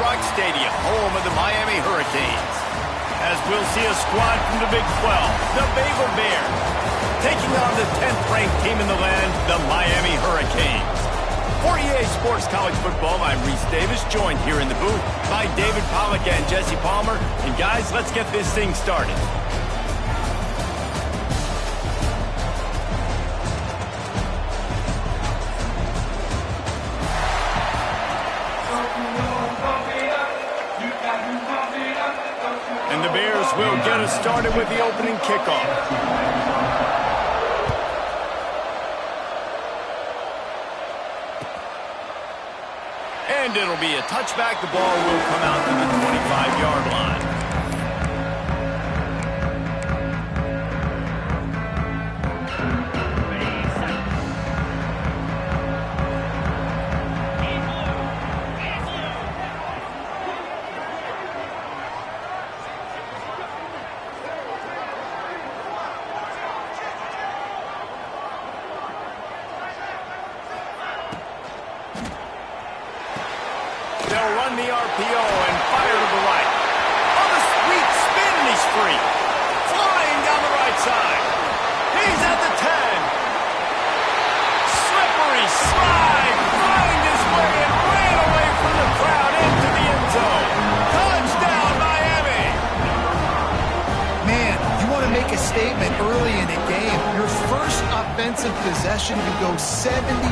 Rock Stadium, home of the Miami Hurricanes. As we'll see a squad from the Big 12, the Baylor Bears, taking on the 10th-ranked team in the land, the Miami Hurricanes. For EA Sports College Football, I'm Reese Davis, joined here in the booth by David Pollack and Jesse Palmer. And guys, let's get this thing started. And the Bears will get us started with the opening kickoff. And it'll be a touchback. The ball will come out to the 25-yard line. They'll run the RPO and fire to the right. On a sweet spin, and he's free. Flying down the right side. He's at the 10. Slippery slide. Flying his way and ran away from the crowd into the end zone. Touchdown, Miami. Man, you want to make a statement early in a game. Your first offensive possession, you go 75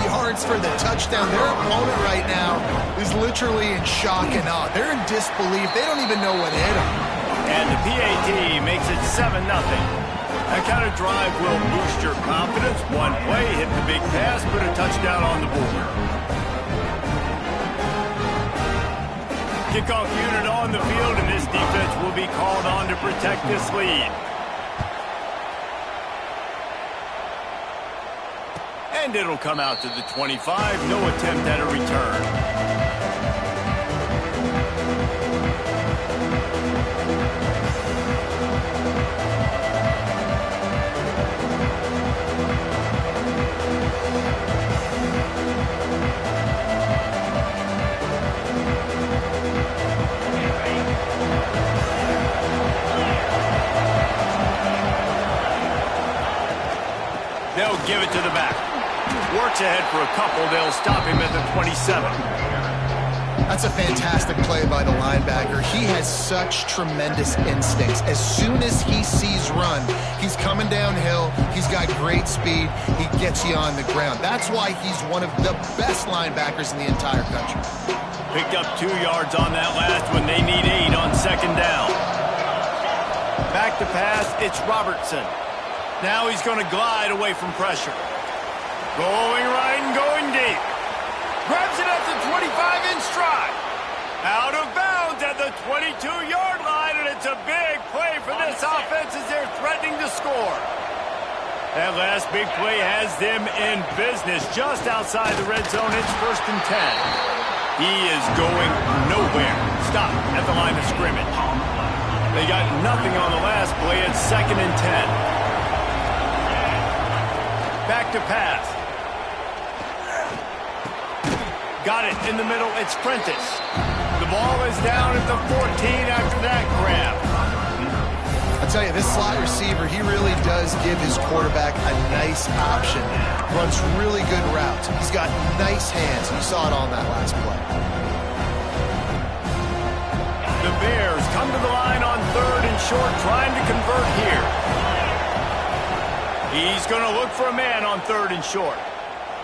yards for the touchdown. Their opponent right now is literally in shock and awe. They're in disbelief. They don't even know what hit them. And the PAT makes it 7-0. That kind of drive will boost your confidence. One play, hit the big pass, put a touchdown on the board. Kickoff unit on the field, and this defense will be called on to protect this lead. And it'll come out to the 25. No attempt at a return. They'll give it to the back. Works ahead for a couple. They'll stop him at the 27. That's a fantastic play by the linebacker. He has such tremendous instincts. As soon as he sees run, he's coming downhill. He's got great speed. He gets you on the ground. That's why he's one of the best linebackers in the entire country. Picked up 2 yards on that last one. They need 8 on second down. Back to pass. It's Robertson. Now he's going to glide away from pressure. Going right and going deep. Grabs it at the 25 in stride. Out of bounds at the 22-yard line, and it's a big play for this offense as they're threatening to score. That last big play has them in business just outside the red zone. It's 1st and 10. He is going nowhere. Stop at the line of scrimmage. They got nothing on the last play. It's 2nd and 10. Back to pass. Got it in the middle. It's Prentice. The ball is down at the 14 after that grab. I'll tell you, this slot receiver, he really does give his quarterback a nice option. Runs really good routes. He's got nice hands. You saw it on that last play. The Bears come to the line on 3rd and short, trying to convert here. He's going to look for a man on 3rd and short.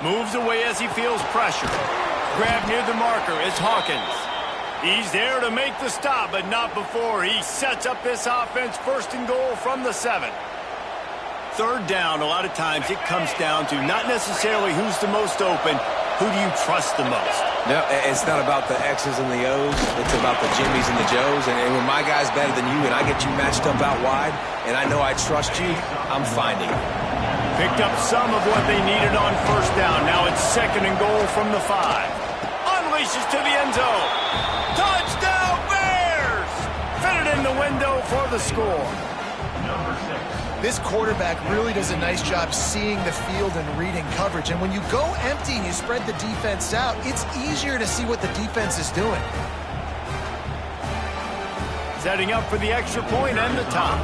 Moves away as he feels pressure. Grab near the marker. It's Hawkins. He's there to make the stop, but not before. He sets up this offense 1st and goal from the 7. 3rd down, a lot of times it comes down to not necessarily who's the most open, who do you trust the most? No, it's not about the X's and the O's. It's about the Jimmys and the Joes. And when my guy's better than you and I get you matched up out wide and I know I trust you, I'm finding it. Picked up some of what they needed on 1st down. Now it's 2nd and goal from the 5. Unleashes to the end zone. Touchdown Bears! Fitted in the window for the score. This quarterback really does a nice job seeing the field and reading coverage. And when you go empty and you spread the defense out, it's easier to see what the defense is doing. Setting up for the extra point and the top.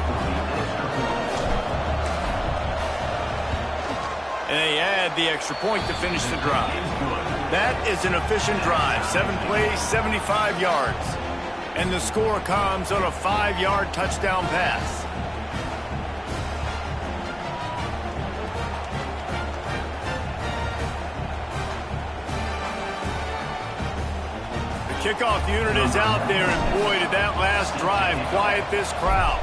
And they add the extra point to finish the drive. That is an efficient drive. 7 plays, 75 yards. And the score comes on a 5-yard touchdown pass. The kickoff unit is out there, and boy, did that last drive quiet this crowd.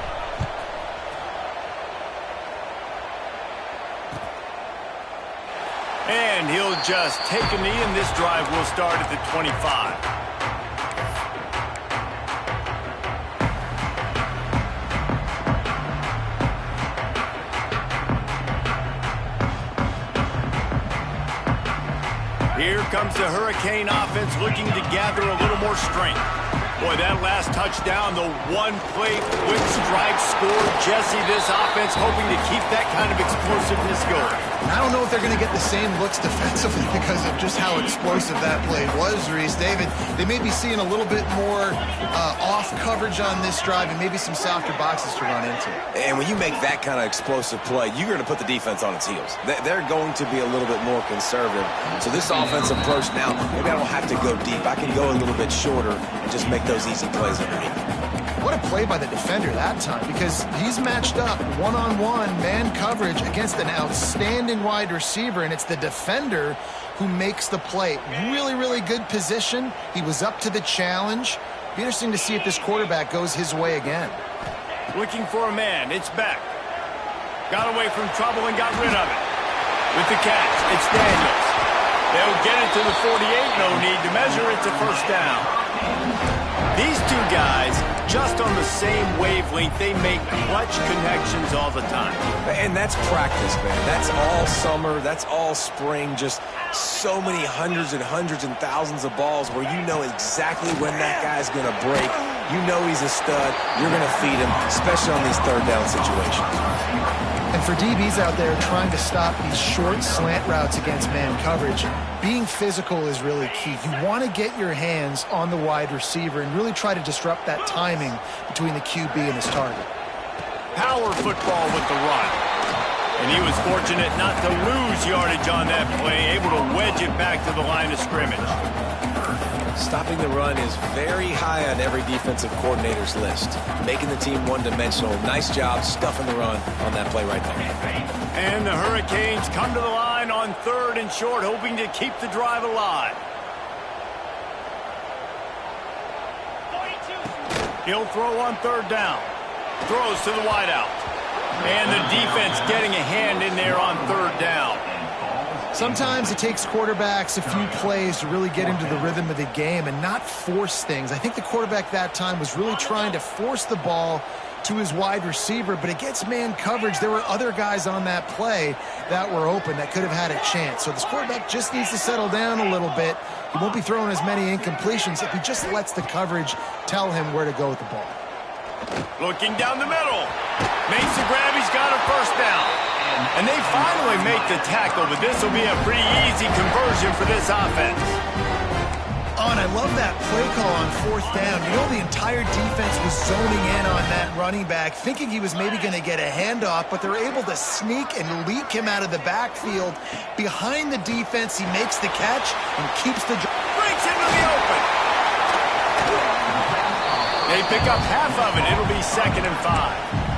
And he'll just take a knee, and this drive will start at the 25. Here comes the Hurricane offense looking to gather a little more strength. Boy, that last touchdown, the one-play quick strike score. Jesse, this offense hoping to keep that kind of explosiveness going. I don't know if they're going to get the same looks defensively because of just how explosive that play was, Reese. David, they may be seeing a little bit more off coverage on this drive and maybe some softer boxes to run into. And when you make that kind of explosive play, you're going to put the defense on its heels. They're going to be a little bit more conservative. So this offensive approach now, maybe I don't have to go deep. I can go a little bit shorter and just make those easy plays underneath. What a play by the defender that time, because he's matched up one-on-one man coverage against an outstanding wide receiver, and it's the defender who makes the play. Really, really good position. He was up to the challenge. Be interesting to see if this quarterback goes his way again. Looking for a man. It's back. Got away from trouble and got rid of it. With the catch, it's Daniels. They'll get it to the 48. No need to measure. It's a first down. These two guys, just on the same wavelength, they make clutch connections all the time. And that's practice, man. That's all summer. That's all spring. Just so many hundreds and thousands of balls where you know exactly when that guy's going to break. You know he's a stud. You're going to feed him, especially on these third down situations. And for DBs out there trying to stop these short slant routes against man coverage, being physical is really key. You want to get your hands on the wide receiver and really try to disrupt that timing between the QB and his target. Power football with the run. And he was fortunate not to lose yardage on that play, able to wedge it back to the line of scrimmage. Stopping the run is very high on every defensive coordinator's list. Making the team one-dimensional. Nice job stuffing the run on that play right there. And the Hurricanes come to the line on 3rd and short, hoping to keep the drive alive. He'll throw on 3rd down. Throws to the wideout. And the defense getting a hand in there on 3rd down. Sometimes it takes quarterbacks a few plays to really get into the rhythm of the game and not force things. I think the quarterback that time was really trying to force the ball to his wide receiver, but against man coverage, there were other guys on that play that were open that could have had a chance. So this quarterback just needs to settle down a little bit. He won't be throwing as many incompletions if he just lets the coverage tell him where to go with the ball. Looking down the middle. Makes the grab. He's got a first down. And they finally make the tackle, but this will be a pretty easy conversion for this offense. Oh, and I love that play call on 4th down. You know, the entire defense was zoning in on that running back, thinking he was maybe going to get a handoff, but they're able to sneak and leak him out of the backfield. Behind the defense, he makes the catch and keeps the... Breaks into the open. They pick up half of it. It'll be 2nd and 5.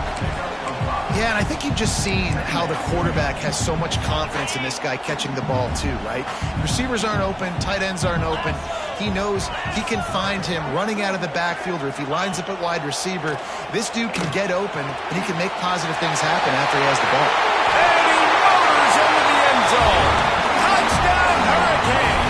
Yeah, and I think you've just seen how the quarterback has so much confidence in this guy catching the ball too, right? Receivers aren't open, tight ends aren't open. He knows he can find him running out of the backfield, or if he lines up at wide receiver, this dude can get open, and he can make positive things happen after he has the ball. And he motors into the end zone. Touchdown, Hurricane!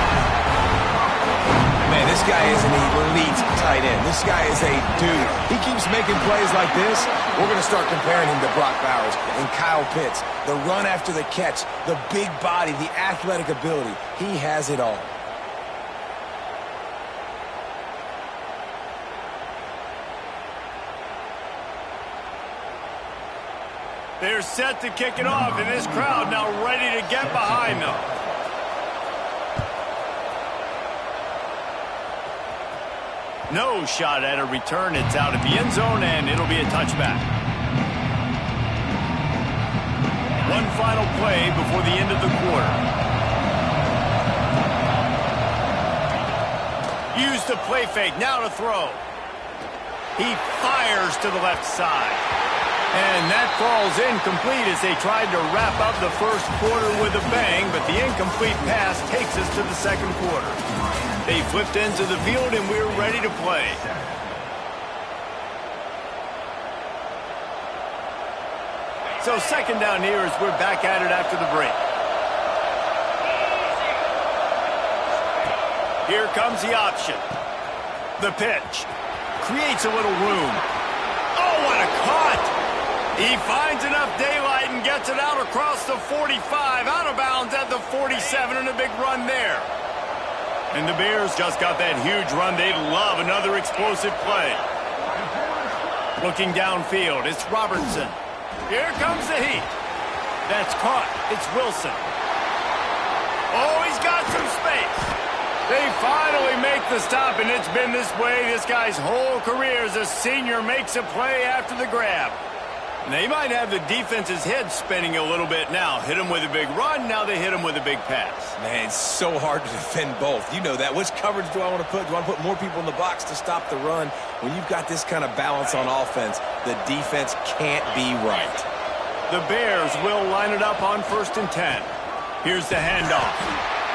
Man, this guy is an elite tight end. This guy is a dude. He keeps making plays like this. We're going to start comparing him to Brock Bowers and Kyle Pitts. The run after the catch, the big body, the athletic ability. He has it all. They're set to kick it off, and this crowd now ready to get behind them. No shot at a return. It's out of the end zone, and it'll be a touchback. One final play before the end of the quarter. Use the play fake. Now to throw. He fires to the left side. And that falls incomplete as they tried to wrap up the first quarter with a bang, but the incomplete pass takes us to the second quarter. They flipped into the field, and we're ready to play. So second down here as we're back at it after the break. Here comes the option. The pitch. Creates a little room. Oh, what a cut! He finds enough daylight and gets it out across the 45, out of bounds at the 47, and a big run there. And the Bears just got that huge run. They'd love another explosive play. Looking downfield, it's Robertson. Here comes the heat. That's caught. It's Wilson. Oh, he's got some space. They finally make the stop, and it's been this way this guy's whole career as a senior makes a play after the grab. They might have the defense's head spinning a little bit now. Hit him with a big run, now they hit him with a big pass. Man, it's so hard to defend both. You know that. Which coverage do I want to put? Do I want to put more people in the box to stop the run? When you've got this kind of balance on offense, the defense can't be right. The Bears will line it up on 1st and 10. Here's the handoff.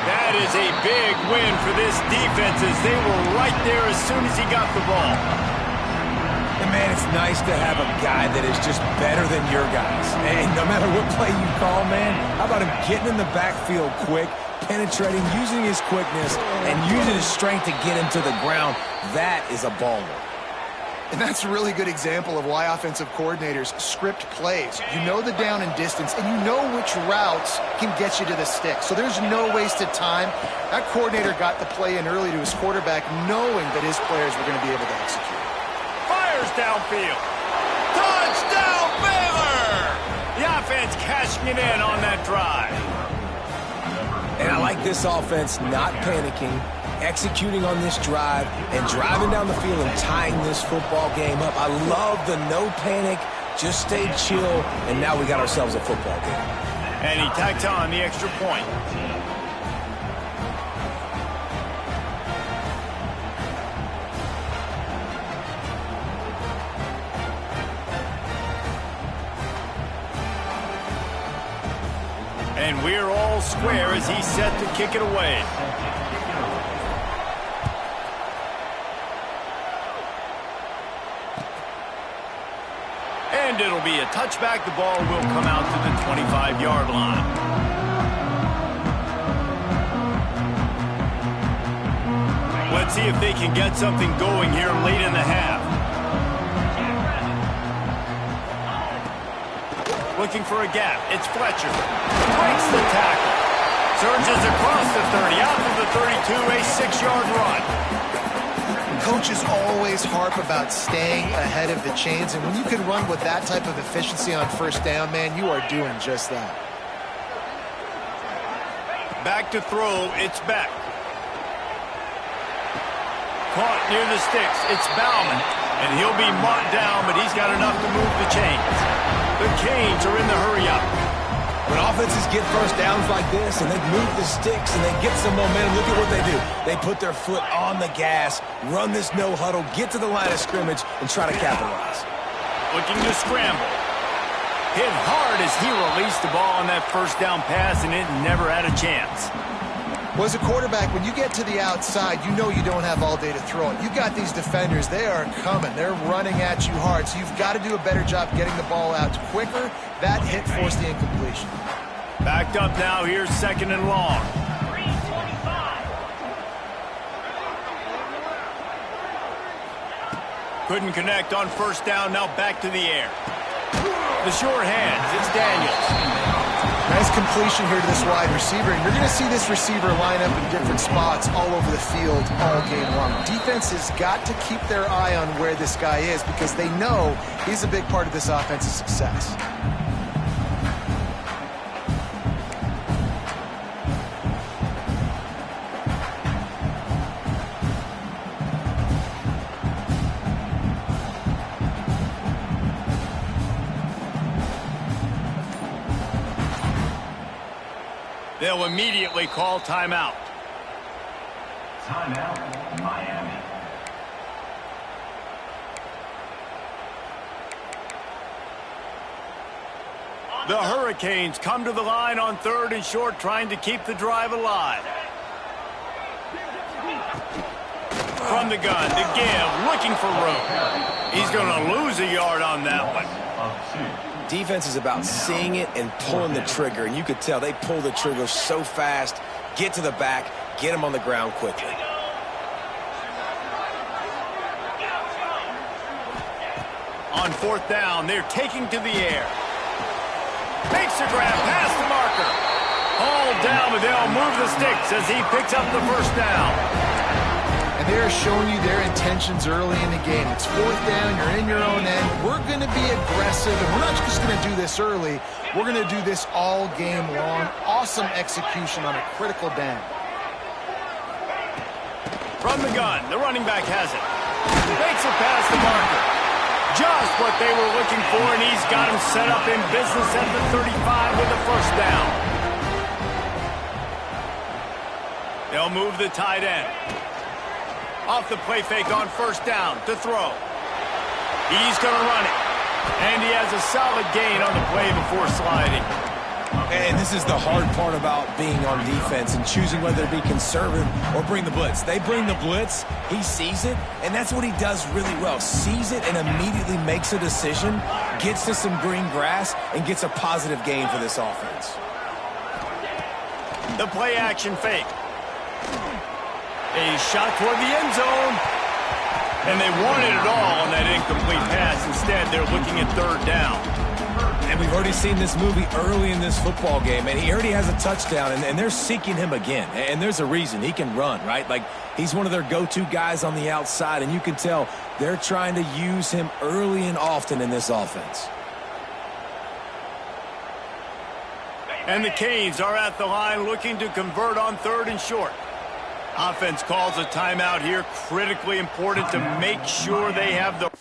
That is a big win for this defense as they were right there as soon as he got the ball. And man, it's nice to have a guy that is just better than your guys. And no matter what play you call, man, how about him getting in the backfield quick, penetrating, using his quickness, and using his strength to get him to the ground? That is a baller. And that's a really good example of why offensive coordinators script plays. You know the down and distance, and you know which routes can get you to the stick. So there's no wasted time. That coordinator got the play in early to his quarterback, knowing that his players were going to be able to execute. Fires downfield. Touchdown, Baylor! The offense cashing it in on that drive. And I like this offense not panicking, executing on this drive, and driving down the field and tying this football game up. I love the no panic, just stay chill, and now we got ourselves a football game. And he tacks on the extra point. And we're all square as he's set to kick it away. And it'll be a touchback. The ball will come out to the 25-yard line. Let's see if they can get something going here late in the half. Looking for a gap. It's Fletcher. Breaks the tackle. Surges across the 30, out to the 32, a 6-yard run. Coaches always harp about staying ahead of the chains, and when you can run with that type of efficiency on 1st down, man, you are doing just that. Back to throw, it's Beck. Caught near the sticks, it's Bauman, and he'll be marked down, but he's got enough to move the chains. The Canes are in the hurry-up. When offenses get first downs like this and they move the sticks and they get some momentum, look at what they do. They put their foot on the gas, run this no-huddle, get to the line of scrimmage, and try to capitalize. Looking to scramble. Hit hard as he released the ball on that 1st down pass, and it never had a chance. Well, as a quarterback, when you get to the outside, you know you don't have all day to throw it. You got these defenders. They are coming. They're running at you hard, so you've got to do a better job getting the ball out quicker. That hit forced the incompletion. Backed up now. Here's 2nd and long. Couldn't connect on 1st down. Now back to the air. The short hands. It's Daniels. Nice completion here to this wide receiver, and you're going to see this receiver line up in different spots all over the field all game long. Defense has got to keep their eye on where this guy is because they know he's a big part of this offense's success. They'll immediately call timeout. Timeout, Miami. The Hurricanes come to the line on 3rd and short, trying to keep the drive alive. From the gun, to give, looking for room. He's going to lose a yard on that one. Defense is about seeing it and pulling the trigger, and you could tell they pull the trigger so fast, get to the back, get him on the ground quickly. On 4th down, they're taking to the air. Makes a grab past the marker. All down, but they'll move the sticks as he picks up the 1st down. And they're showing you their intentions early in the game. It's 4th down, you're in your own end. We're going to be aggressive, and we're not just going to do this early. We're going to do this all game long. Awesome execution on a critical down. From the gun, the running back has it. Makes it past the marker. Just what they were looking for, and he's got him set up in business at the 35 with the 1st down. They'll move the tight end. Off the play fake on 1st down to throw. He's going to run it. And he has a solid gain on the play before sliding. And this is the hard part about being on defense and choosing whether to be conservative or bring the blitz. They bring the blitz, he sees it, and that's what he does really well. Sees it and immediately makes a decision, gets to some green grass, and gets a positive gain for this offense. The play action fake. A shot toward the end zone. And they wanted it all on that incomplete pass. Instead, they're looking at 3rd down. And we've already seen this movie early in this football game, and he already has a touchdown, and they're seeking him again. And there's a reason. He can run, right? Like, he's one of their go-to guys on the outside, and you can tell they're trying to use him early and often in this offense. And the Canes are at the line looking to convert on 3rd and short. Offense calls a timeout here. Critically important to make sure they have the...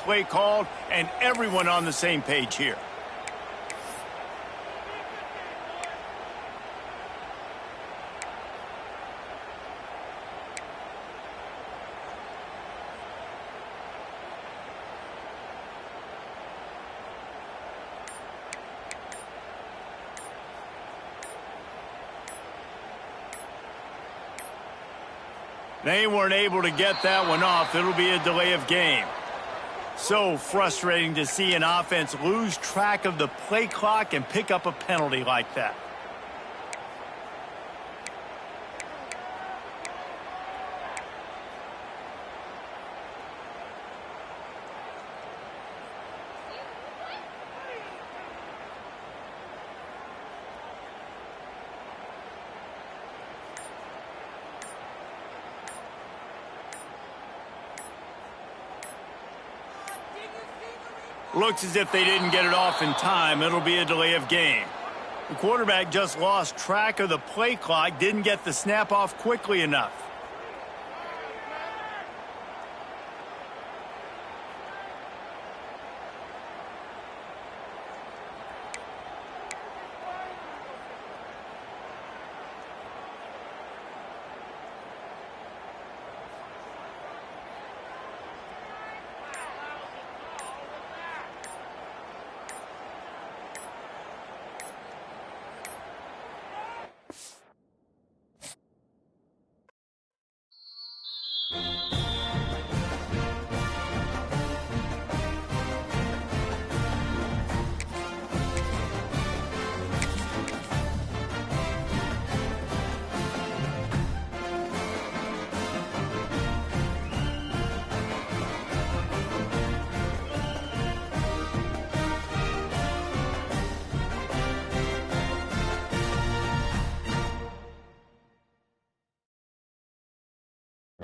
play called, and everyone on the same page here. They weren't able to get that one off. It'll be a delay of game. So frustrating to see an offense lose track of the play clock and pick up a penalty like that. Looks as if they didn't get it off in time. It'll be a delay of game. The quarterback just lost track of the play clock, didn't get the snap off quickly enough.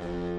you.